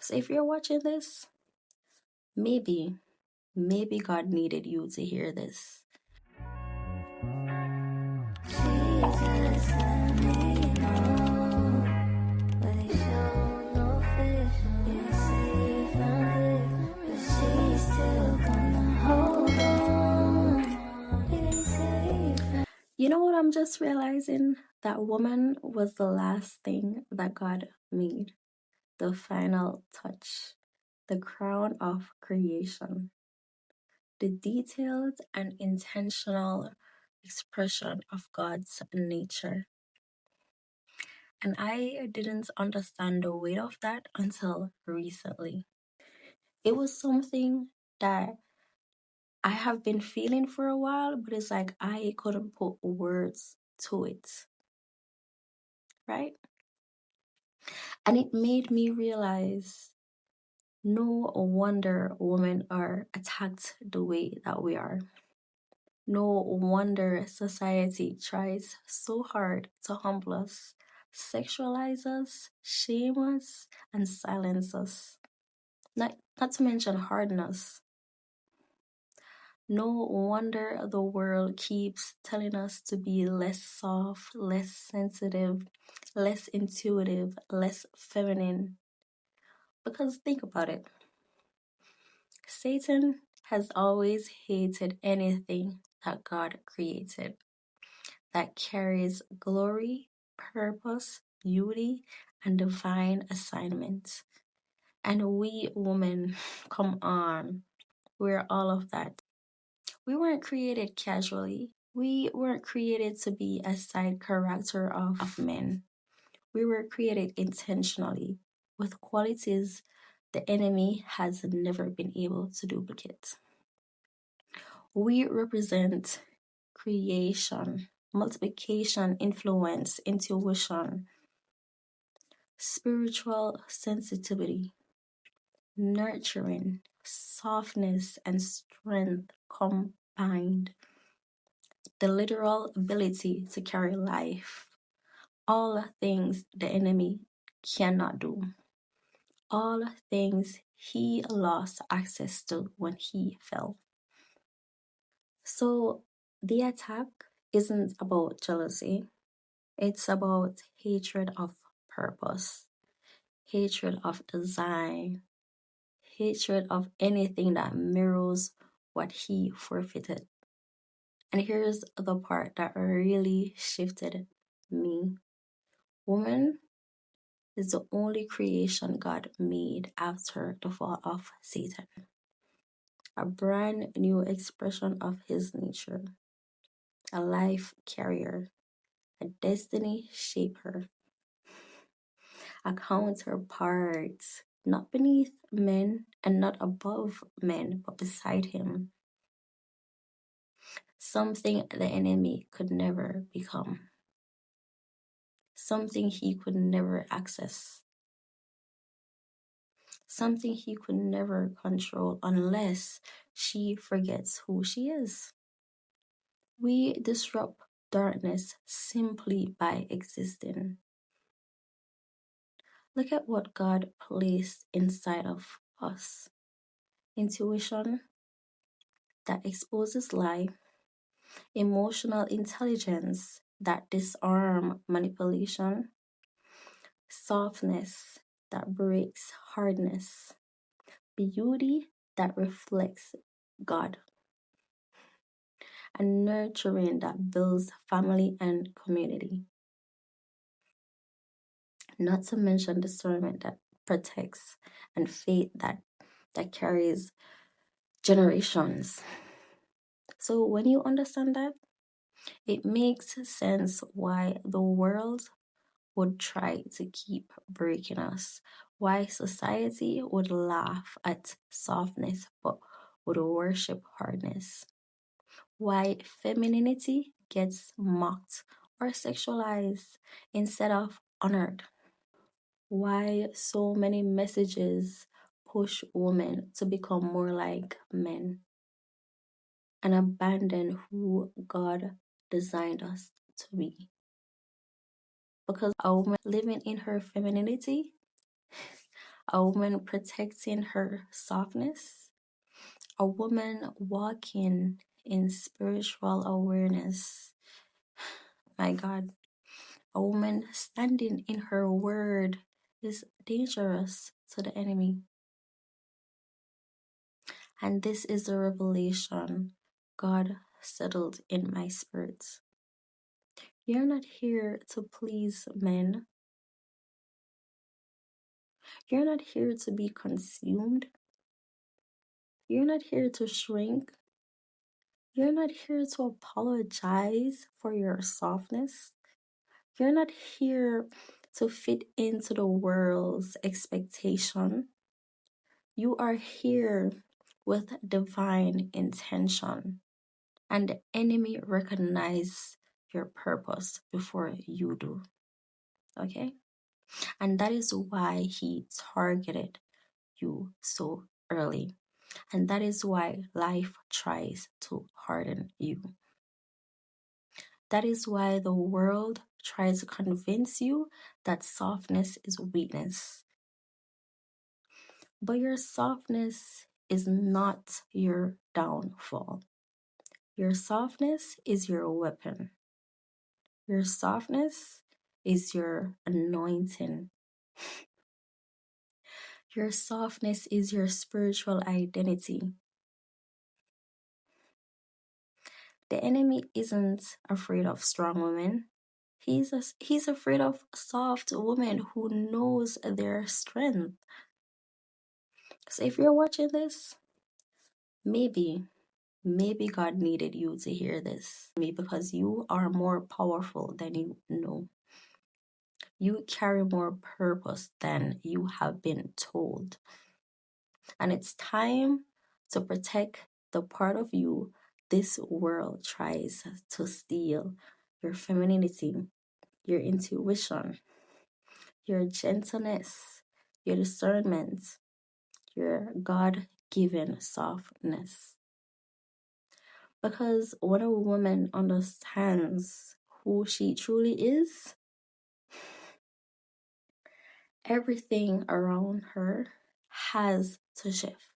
So if you're watching this, maybe God needed you to hear this. Jesus, let me know, but they show no vision. You see from here, but she's still gonna hold on. They say, you know what I'm just realizing? That woman was the last thing that God made, the final touch, the crown of creation, the detailed and intentional expression of God's nature. And I didn't understand the weight of that until recently. It was something that I have been feeling for a while, but it's like I couldn't put words to it, right? And it made me realize no wonder women are attacked the way that we are. No wonder society tries so hard to humble us, sexualize us, shame us, and silence us. Not to mention harden us. No wonder the world keeps telling us to be less soft, less sensitive, less intuitive, less feminine. Because think about it. Satan has always hated anything that God created that carries glory, purpose, beauty, and divine assignment. And we women, come on, we're all of that. We weren't created casually. We weren't created to be a side character of men. We were created intentionally with qualities the enemy has never been able to duplicate. We represent creation, multiplication, influence, intuition, spiritual sensitivity, nurturing, softness, and strength combined. The literal ability to carry life. All things the enemy cannot do. All things he lost access to when he fell. So the attack isn't about jealousy. It's about hatred of purpose, hatred of design, hatred of anything that mirrors what he forfeited. And here's the part that really shifted me. Woman is the only creation God made after the fall of Satan. A brand new expression of his nature, a life carrier, a destiny shaper, a counterpart, not beneath men and not above men, but beside him. Something the enemy could never become. Something he could never access. Something he could never control unless she forgets who she is. We disrupt darkness simply by existing. Look at what God placed inside of us. Intuition that exposes lie, emotional intelligence that disarm manipulation, softness that breaks hardness, beauty that reflects God, and nurturing that builds family and community. Not to mention discernment that protects and faith that carries generations. So when you understand that, it makes sense why the world would try to keep breaking us, why society would laugh at softness but would worship hardness, why femininity gets mocked or sexualized instead of honored, why so many messages push women to become more like men and abandon who God designed us to be. Because a woman living in her femininity, a woman protecting her softness, a woman walking in spiritual awareness. My God, a woman standing in her word is dangerous to the enemy. And this is the revelation God settled in my spirit. You're not here to please men. You're not here to be consumed. You're not here to shrink. You're not here to apologize for your softness. You're not here to fit into the world's expectation. You are here with divine intention, and the enemy recognizes your purpose before you do. Okay? And that is why he targeted you so early. And that is why life tries to harden you. That is why the world tries to convince you that softness is weakness. But your softness is not your downfall. Your softness is your weapon. Your softness is your anointing. Your softness is your spiritual identity. The enemy isn't afraid of strong women. He's afraid of soft women who knows their strength. So if you're watching this, maybe God needed you to hear this. Because you are more powerful than you know. You carry more purpose than you have been told. And it's time to protect the part of you this world tries to steal: your femininity, your intuition, your gentleness, your discernment, your God-given softness. Because when a woman understands who she truly is, everything around her has to shift.